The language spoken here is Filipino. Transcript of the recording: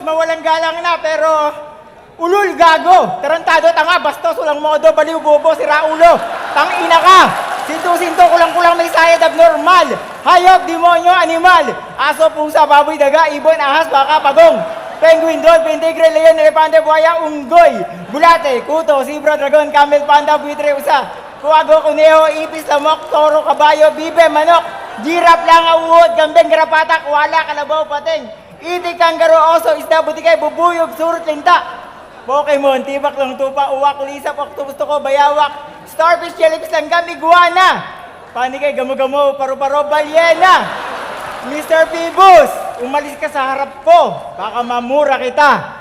Mawalang galang na, pero ulul gago. Tarantado, tanga, bastos, walang modo, baliw, bobo, siraulo. Tangina ka. Sinto-sinto, kulang-kulang may sayad, abnormal. Hayop, demonyo, animal. Aso, pusa, baboy, daga, ibon, ahas, baka, pagong. Penguin, dolphin, tigre, leon, elepante, buhaya, unggoy. Bulate, kuto, zebra, dragon, camel, panda, buitre, usa. Kuwago, kuneho, ipis, lamok, toro, kabayo, bibe, manok. Girap, langa, uod, gambeng, garapatak, wala, kalabaw, pateng. Itik, kanggaro, oso, isda, butikay, bubuyog, surut, linta. Pokemon, tibak lang tupa, uwak, lisap, octopus, toko, bayawak. Starfish, jellyfish, langgam, iguana. Panikay, gamo-gamo, paru-paro, balyena. Mr. Phoebus, umalis ka sa harap ko. Baka mamura kita.